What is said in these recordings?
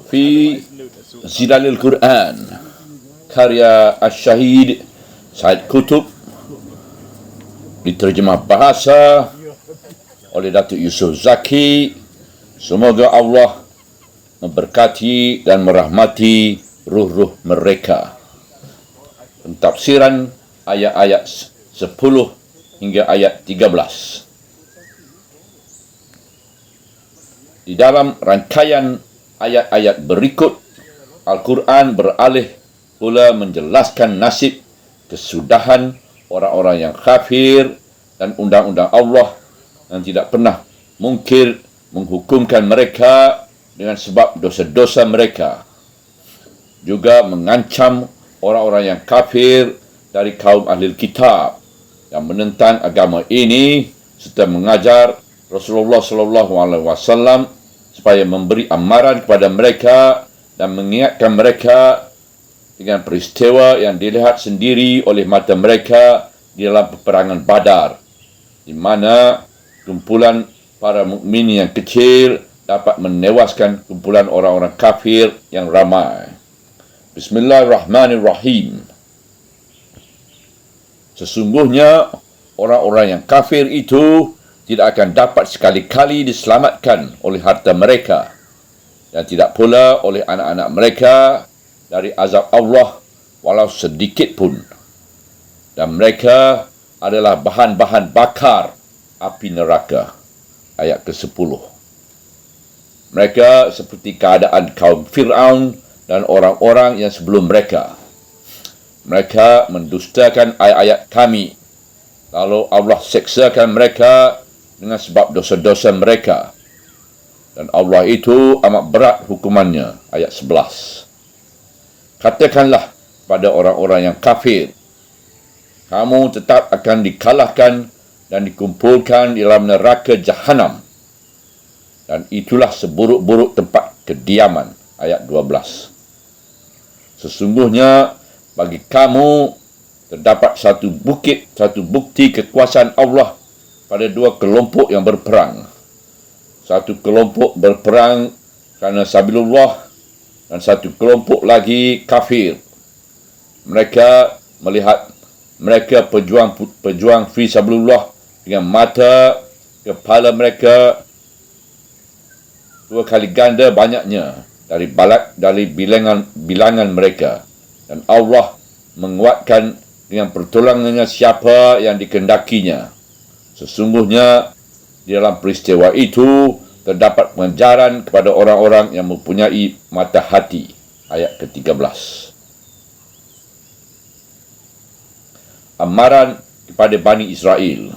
fi Zilalil Quran, karya Asy-Syahid Said Qutb, diterjemah bahasa oleh Datuk Yusof Zaki. Semoga Allah memberkati dan merahmati ruh-ruh mereka. Pentafsiran ayat-ayat 10 hingga ayat 13. Di dalam rangkaian ayat-ayat berikut, Al-Quran beralih pula menjelaskan nasib kesudahan orang-orang yang kafir dan undang-undang Allah yang tidak pernah mungkir menghukumkan mereka dengan sebab dosa-dosa mereka. Juga mengancam orang-orang yang kafir dari kaum ahli kitab yang menentang agama ini serta mengajar Rasulullah SAW supaya memberi amaran kepada mereka dan mengingatkan mereka dengan peristiwa yang dilihat sendiri oleh mata mereka di dalam peperangan Badar, di mana kumpulan para mukmin yang kecil dapat menewaskan kumpulan orang-orang kafir yang ramai. Bismillahirrahmanirrahim. Sesungguhnya orang-orang yang kafir itu tidak akan dapat sekali-kali diselamatkan oleh harta mereka dan tidak pula oleh anak-anak mereka dari azab Allah walau sedikit pun. Dan mereka adalah bahan-bahan bakar api neraka. Ayat ke-10. Mereka seperti keadaan kaum Fir'aun dan orang-orang yang sebelum mereka. Mereka mendustakan ayat-ayat kami, lalu Allah seksakan mereka dengan sebab dosa-dosa mereka. Dan Allah itu amat berat hukumannya. Ayat 11. Katakanlah pada orang-orang yang kafir, kamu tetap akan dikalahkan dan dikumpulkan di dalam neraka Jahanam. Dan itulah seburuk-buruk tempat kediaman. Ayat 12. Sesungguhnya bagi kamu terdapat satu bukti kekuasaan Allah pada dua kelompok yang berperang. Satu kelompok berperang kerana sabilullah dan satu kelompok lagi kafir. Mereka melihat mereka pejuang fi sabilillah dengan mata kepala mereka dua kali ganda banyaknya dari bilangan mereka, dan Allah menguatkan dengan pertolongannya siapa yang dikehendakinya. Sesungguhnya di dalam peristiwa itu terdapat pengajaran kepada orang-orang yang mempunyai mata hati. Ayat ke-13. Amaran kepada Bani Israel.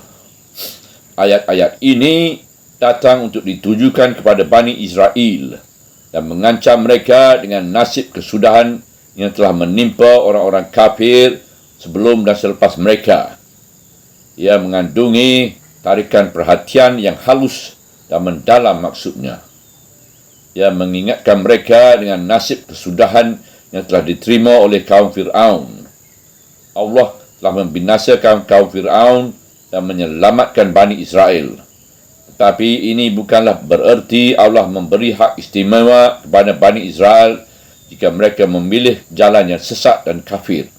Ayat-ayat ini datang untuk ditujukan kepada Bani Israel dan mengancam mereka dengan nasib kesudahan yang telah menimpa orang-orang kafir sebelum dan selepas mereka. Ia mengandungi tarikan perhatian yang halus dan mendalam maksudnya. Ia mengingatkan mereka dengan nasib kesudahan yang telah diterima oleh kaum Fir'aun. Allah telah membinasakan kaum Fir'aun dan menyelamatkan Bani Israel. Tetapi ini bukanlah bererti Allah memberi hak istimewa kepada Bani Israel jika mereka memilih jalan yang sesat dan kafir.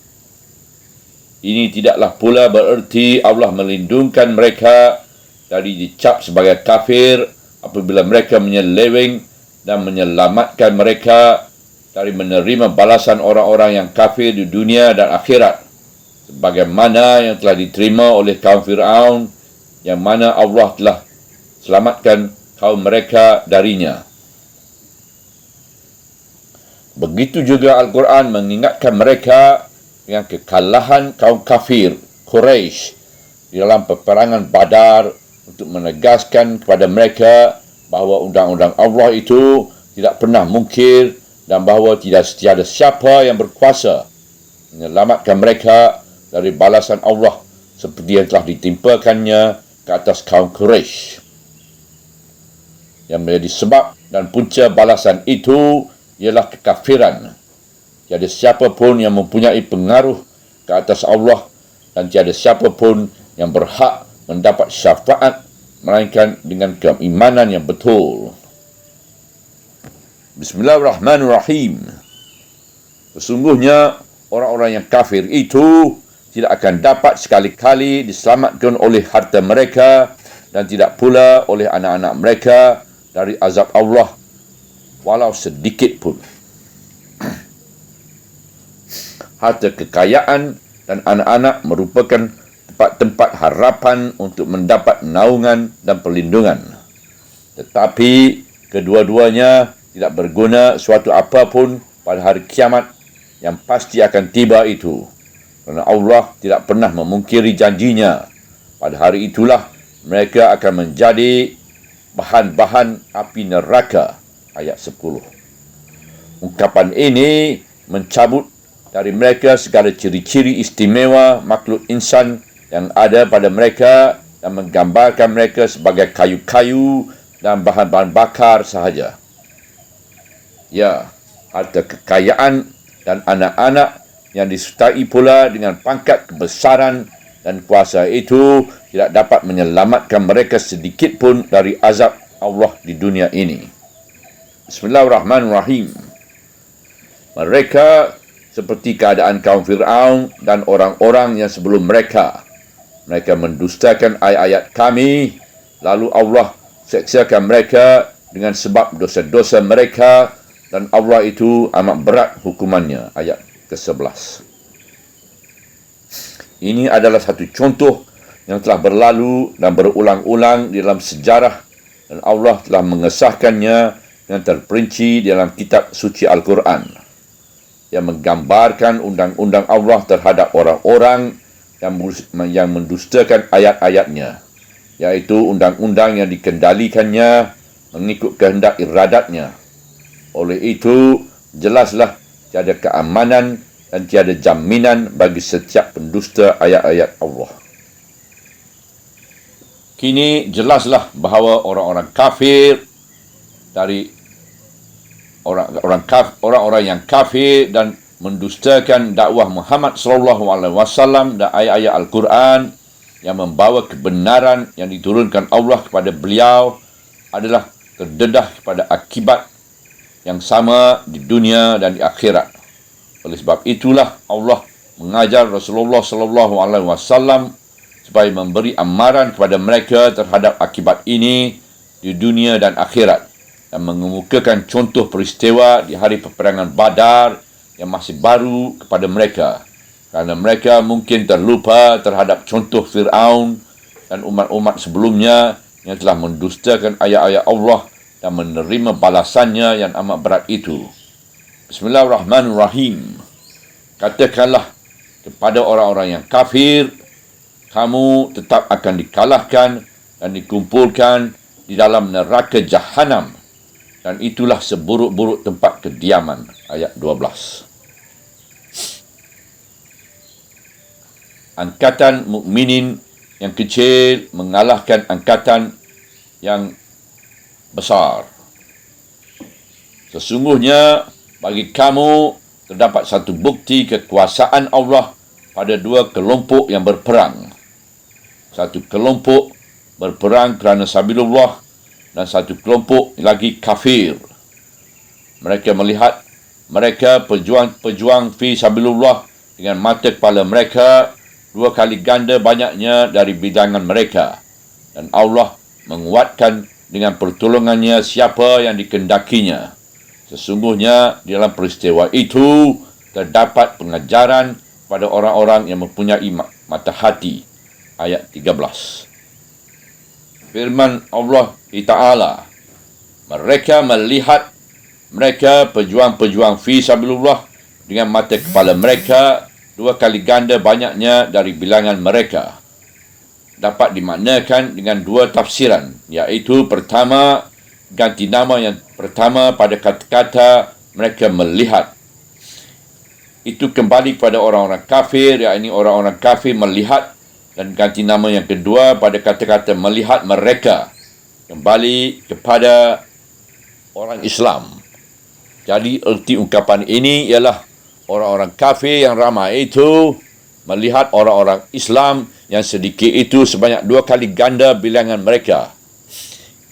Ini tidaklah pula bererti Allah melindungkan mereka dari dicap sebagai kafir apabila mereka menyeleweng dan menyelamatkan mereka dari menerima balasan orang-orang yang kafir di dunia dan akhirat, sebagaimana yang telah diterima oleh kaum Fir'aun, yang mana Allah telah selamatkan kaum mereka darinya. Begitu juga Al-Quran mengingatkan mereka dengan kekalahan kaum kafir Quraisy di dalam peperangan Badar untuk menegaskan kepada mereka bahawa undang-undang Allah itu tidak pernah mungkir dan bahawa tidak setiada siapa yang berkuasa menyelamatkan mereka dari balasan Allah seperti yang telah ditimpakannya ke atas kaum Quraisy. Yang menjadi sebab dan punca balasan itu ialah kekafiran. Tiada siapa pun yang mempunyai pengaruh ke atas Allah dan tiada siapa pun yang berhak mendapat syafaat melainkan dengan keimanan yang betul. Bismillahirrahmanirrahim. Sesungguhnya orang-orang yang kafir itu tidak akan dapat sekali-kali diselamatkan oleh harta mereka dan tidak pula oleh anak-anak mereka dari azab Allah walau sedikit pun. Harta kekayaan dan anak-anak merupakan tempat-tempat harapan untuk mendapat naungan dan perlindungan. Tetapi kedua-duanya tidak berguna suatu apapun pada hari kiamat yang pasti akan tiba itu. Kerana Allah tidak pernah memungkiri janjinya. Pada hari itulah mereka akan menjadi bahan-bahan api neraka. Ayat 10. Ungkapan ini mencabut dari mereka segala ciri-ciri istimewa makhluk insan yang ada pada mereka dan menggambarkan mereka sebagai kayu-kayu dan bahan-bahan bakar sahaja. Ya, harta kekayaan dan anak-anak yang disertai pula dengan pangkat kebesaran dan kuasa itu tidak dapat menyelamatkan mereka sedikit pun dari azab Allah di dunia ini. Bismillahirrahmanirrahim. Mereka seperti keadaan kaum Fir'aun dan orang-orang yang sebelum mereka. Mereka mendustakan ayat-ayat kami, lalu Allah seksakan mereka dengan sebab dosa-dosa mereka, dan Allah itu amat berat hukumannya. Ayat ke-11. Ini adalah satu contoh yang telah berlalu dan berulang-ulang di dalam sejarah, dan Allah telah mengesahkannya yang terperinci di dalam kitab suci Al-Quran yang menggambarkan undang-undang Allah terhadap orang-orang yang mendustakan ayat-ayatnya, yaitu undang-undang yang dikendalikannya mengikut kehendak iradatnya. Oleh itu, jelaslah tiada keamanan dan tiada jaminan bagi setiap pendusta ayat-ayat Allah. Kini jelaslah bahawa orang-orang kafir dari orang-orang yang kafir dan mendustakan dakwah Muhammad sallallahu alaihi wasallam dan ayat-ayat Al-Quran yang membawa kebenaran yang diturunkan Allah kepada beliau adalah terdedah kepada akibat yang sama di dunia dan di akhirat. Oleh sebab itulah Allah mengajar Rasulullah sallallahu alaihi wasallam supaya memberi amaran kepada mereka terhadap akibat ini di dunia dan akhirat, dan mengemukakan contoh peristiwa di hari peperangan Badar yang masih baru kepada mereka, kerana mereka mungkin terlupa terhadap contoh Fir'aun dan umat-umat sebelumnya yang telah mendustakan ayat-ayat Allah dan menerima balasannya yang amat berat itu. Bismillahirrahmanirrahim. Katakanlah kepada orang-orang yang kafir, kamu tetap akan dikalahkan dan dikumpulkan di dalam neraka Jahanam, dan itulah seburuk-buruk tempat kediaman. Ayat 12. Angkatan mukminin yang kecil mengalahkan angkatan yang besar. Sesungguhnya bagi kamu terdapat satu bukti kekuasaan Allah pada dua kelompok yang berperang. Satu kelompok berperang kerana sabilullah dan satu kelompok lagi kafir. Mereka melihat mereka pejuang fi sabilullah dengan mata kepala mereka dua kali ganda banyaknya dari bidangan mereka, dan Allah menguatkan dengan pertolongannya siapa yang dikendakinya. Sesungguhnya di dalam peristiwa itu terdapat pengajaran pada orang-orang yang mempunyai mata hati. Ayat 13. Firman Allah Ta'ala, mereka melihat mereka pejuang-pejuang fi sabilillah dengan mata kepala mereka dua kali ganda banyaknya dari bilangan mereka. Dapat dimaknakan dengan dua tafsiran, iaitu pertama, ganti nama yang pertama pada kata-kata mereka melihat. Itu kembali kepada orang-orang kafir, iaitu orang-orang kafir melihat, dan ganti nama yang kedua pada kata-kata melihat mereka, kembali kepada orang Islam. Jadi erti ungkapan ini ialah orang-orang kafir yang ramai itu melihat orang-orang Islam yang sedikit itu sebanyak dua kali ganda bilangan mereka.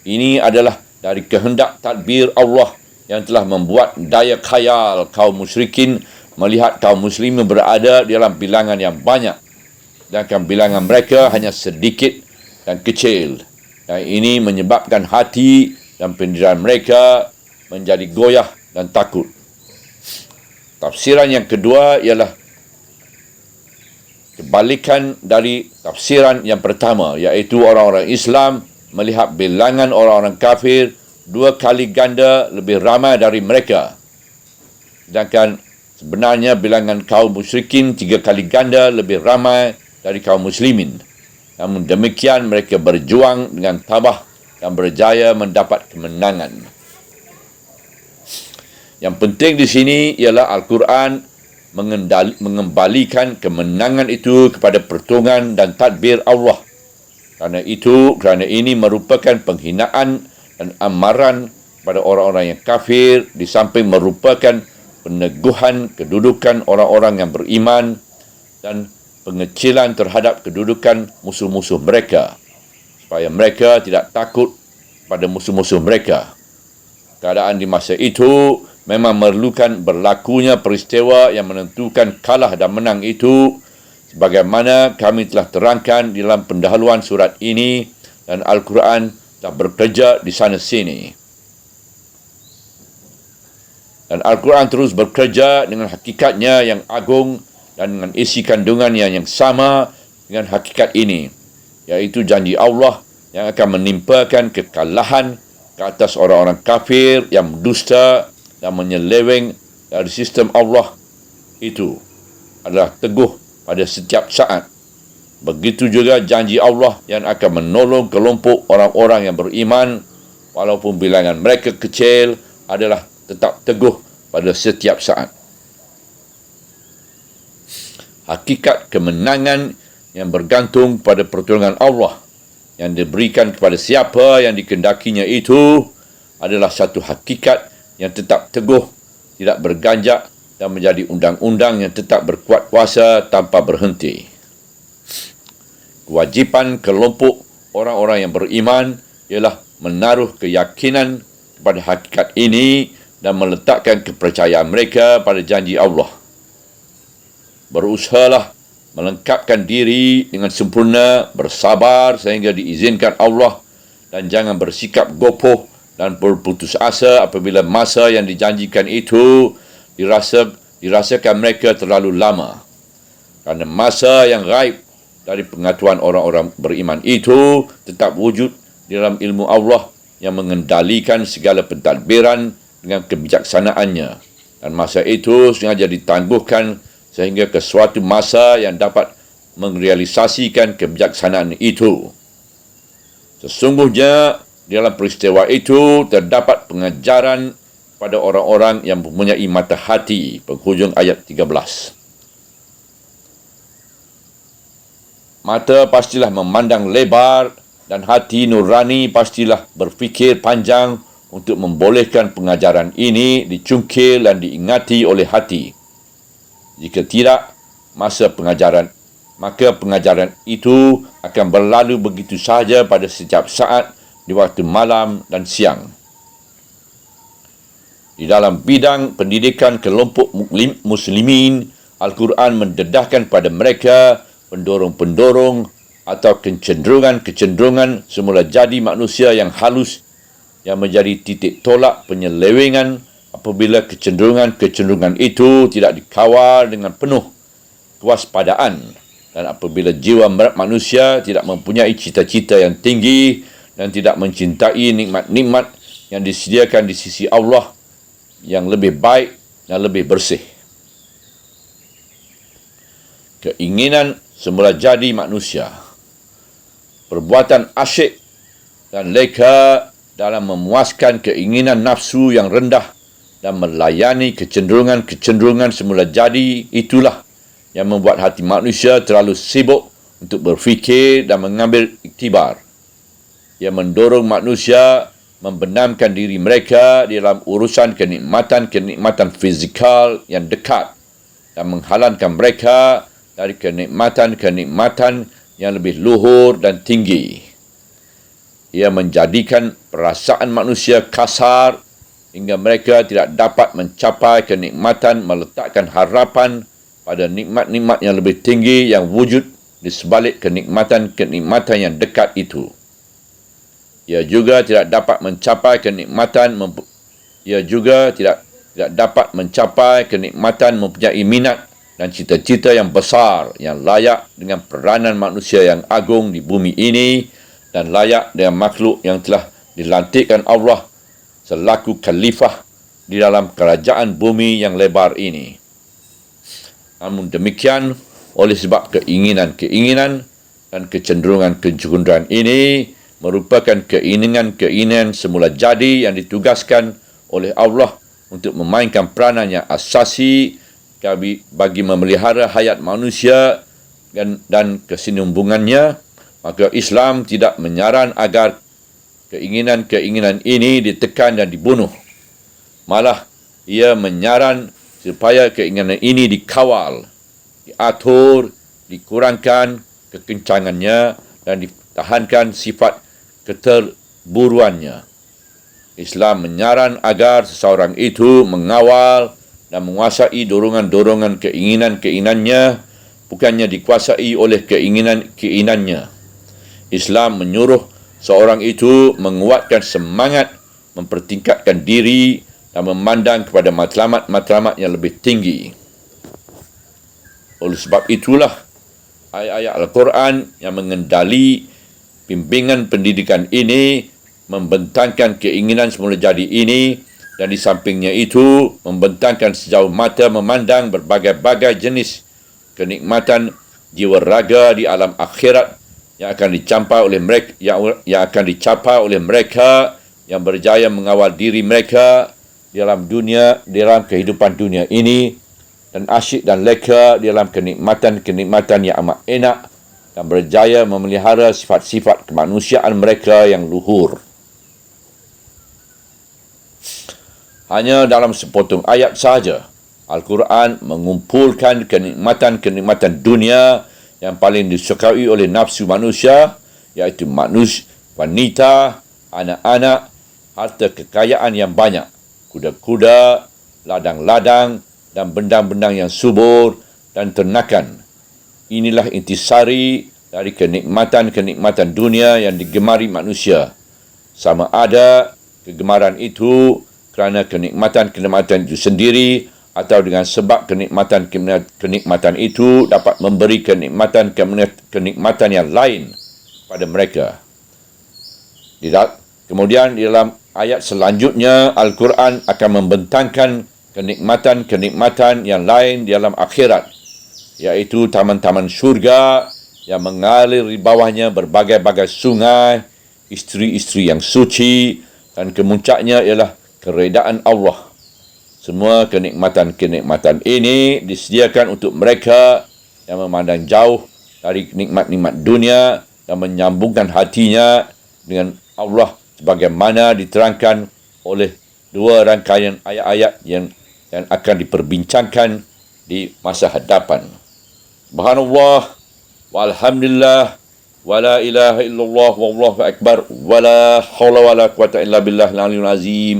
Ini adalah dari kehendak tadbir Allah yang telah membuat daya khayal kaum musyrikin melihat kaum muslimin berada dalam bilangan yang banyak, sedangkan bilangan mereka hanya sedikit dan kecil. Dan ini menyebabkan hati dan pendirian mereka menjadi goyah dan takut. Tafsiran yang kedua ialah kebalikan dari tafsiran yang pertama, iaitu orang-orang Islam melihat bilangan orang-orang kafir 2 kali ganda lebih ramai dari mereka. Sedangkan sebenarnya bilangan kaum musyrikin 3 kali ganda lebih ramai dari kaum muslimin. Namun demikian mereka berjuang dengan tabah dan berjaya mendapat kemenangan. Yang penting di sini ialah Al-Quran mengembalikan kemenangan itu kepada pertolongan dan tadbir Allah. Kerana ini merupakan penghinaan dan amaran pada orang-orang yang kafir, di samping merupakan peneguhan kedudukan orang-orang yang beriman dan pengecilan terhadap kedudukan musuh-musuh mereka, supaya mereka tidak takut pada musuh-musuh mereka. Keadaan di masa itu memang memerlukan berlakunya peristiwa yang menentukan kalah dan menang itu, sebagaimana kami telah terangkan di dalam pendahuluan surat ini, dan Al-Quran telah bekerja di sana sini. Dan Al-Quran terus bekerja dengan hakikatnya yang agung dan dengan isi kandungannya yang sama dengan hakikat ini, iaitu janji Allah yang akan menimpakan kekalahan ke atas orang-orang kafir yang berdusta dan menyeleweng dari sistem Allah itu adalah teguh pada setiap saat. Begitu juga janji Allah yang akan menolong kelompok orang-orang yang beriman walaupun bilangan mereka kecil adalah tetap teguh pada setiap saat. Hakikat kemenangan yang bergantung pada pertolongan Allah yang diberikan kepada siapa yang dikehendakinya itu adalah satu hakikat yang tetap teguh, tidak berganjak dan menjadi undang-undang yang tetap berkuat kuasa tanpa berhenti. Kewajipan kelompok orang-orang yang beriman ialah menaruh keyakinan kepada hakikat ini dan meletakkan kepercayaan mereka pada janji Allah. Berusahalah melengkapkan diri dengan sempurna, bersabar sehingga diizinkan Allah, dan jangan bersikap gopoh dan berputus asa apabila masa yang dijanjikan itu dirasakan mereka terlalu lama. Kerana masa yang gaib dari pengetahuan orang-orang beriman itu tetap wujud di dalam ilmu Allah yang mengendalikan segala pentadbiran dengan kebijaksanaannya. Dan masa itu sengaja ditangguhkan sehingga ke suatu masa yang dapat merealisasikan kebijaksanaan itu. Sesungguhnya dalam peristiwa itu terdapat pengajaran pada orang-orang yang mempunyai mata hati. Penghujung ayat 13. Mata pastilah memandang lebar dan hati nurani pastilah berfikir panjang untuk membolehkan pengajaran ini dicungkil dan diingati oleh hati. Jika tidak, maka pengajaran itu akan berlalu begitu sahaja pada setiap saat di waktu malam dan siang. Di dalam bidang pendidikan kelompok muslimin, Al-Quran mendedahkan pada mereka pendorong-pendorong atau kecenderungan-kecenderungan semula jadi manusia yang halus yang menjadi titik tolak penyelewengan apabila kecenderungan-kecenderungan itu tidak dikawal dengan penuh kewaspadaan, dan apabila jiwa manusia tidak mempunyai cita-cita yang tinggi dan tidak mencintai nikmat-nikmat yang disediakan di sisi Allah yang lebih baik dan lebih bersih. Keinginan semula jadi manusia, perbuatan asyik dan leka dalam memuaskan keinginan nafsu yang rendah dan melayani kecenderungan-kecenderungan semula jadi, itulah yang membuat hati manusia terlalu sibuk untuk berfikir dan mengambil iktibar. Ia mendorong manusia membenamkan diri mereka di dalam urusan kenikmatan-kenikmatan fizikal yang dekat dan menghalangkan mereka dari kenikmatan-kenikmatan yang lebih luhur dan tinggi. Ia menjadikan perasaan manusia kasar hingga mereka tidak dapat mencapai kenikmatan meletakkan harapan pada nikmat-nikmat yang lebih tinggi yang wujud di sebalik kenikmatan-kenikmatan yang dekat itu. Ia juga tidak dapat mencapai kenikmatan mempunyai minat dan cita-cita yang besar yang layak dengan peranan manusia yang agung di bumi ini dan layak dengan makhluk yang telah dilantikkan Allah selaku khalifah di dalam kerajaan bumi yang lebar ini. Namun demikian, oleh sebab keinginan-keinginan dan kecenderungan-kecenderungan ini merupakan keinginan-keinginan semula jadi yang ditugaskan oleh Allah untuk memainkan peranan yang asasi bagi memelihara hayat manusia dan kesinambungannya, maka Islam tidak menyaran agar keinginan-keinginan ini ditekan dan dibunuh. Malah, ia menyaran supaya keinginan ini dikawal, diatur, dikurangkan kekencangannya dan ditahankan sifat keterburuannya. Islam menyaran agar seseorang itu mengawal dan menguasai dorongan-dorongan keinginan-keinginannya, bukannya dikuasai oleh keinginan-keinginannya. Islam menyuruh seorang itu menguatkan semangat, mempertingkatkan diri dan memandang kepada matlamat-matlamat yang lebih tinggi. Oleh sebab itulah, ayat-ayat Al-Quran yang mengendali bimbingan pendidikan ini membentangkan keinginan semula jadi ini, dan di sampingnya itu membentangkan sejauh mata memandang berbagai-bagai jenis kenikmatan jiwa raga di alam akhirat yang akan dicapai oleh mereka yang berjaya mengawal diri mereka dalam kehidupan dunia ini dan asyik dan leka dalam kenikmatan-kenikmatan yang amat enak dan berjaya memelihara sifat-sifat kemanusiaan mereka yang luhur. Hanya dalam sepotong ayat sahaja, Al-Quran mengumpulkan kenikmatan-kenikmatan dunia yang paling disukai oleh nafsu manusia, iaitu wanita, anak-anak, harta kekayaan yang banyak, kuda-kuda, ladang-ladang, dan bendang-bendang yang subur, dan ternakan. Inilah intisari dari kenikmatan-kenikmatan dunia yang digemari manusia. Sama ada kegemaran itu kerana kenikmatan-kenikmatan itu sendiri atau dengan sebab kenikmatan itu dapat memberi kenikmatan yang lain pada mereka. Kemudian di dalam ayat selanjutnya, Al-Quran akan membentangkan kenikmatan-kenikmatan yang lain di alam akhirat, iaitu taman-taman syurga yang mengalir di bawahnya berbagai-bagai sungai, isteri-isteri yang suci, dan kemuncaknya ialah keredaan Allah. Semua kenikmatan-kenikmatan ini disediakan untuk mereka yang memandang jauh dari nikmat-nikmat dunia dan menyambungkan hatinya dengan Allah sebagaimana diterangkan oleh dua rangkaian ayat-ayat yang akan diperbincangkan di masa hadapan. Subhanallah, walhamdulillah, wala ilaha illallah, wallahu akbar, wala hawla wala quwata illa billah al-aliyyil azim.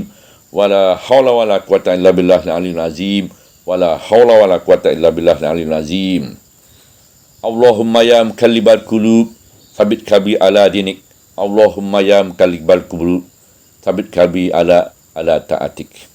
Wala hawla wala quwata illa billah al-aliyyil azim. Wala hawla wala quwata illa billah al-aliyyil azim. Allahumma ya mukallibal qulub, tsabbit qalbi ala dinik. Allahumma ya mukallibal qulub, tsabbit qalbi ala ta'atik.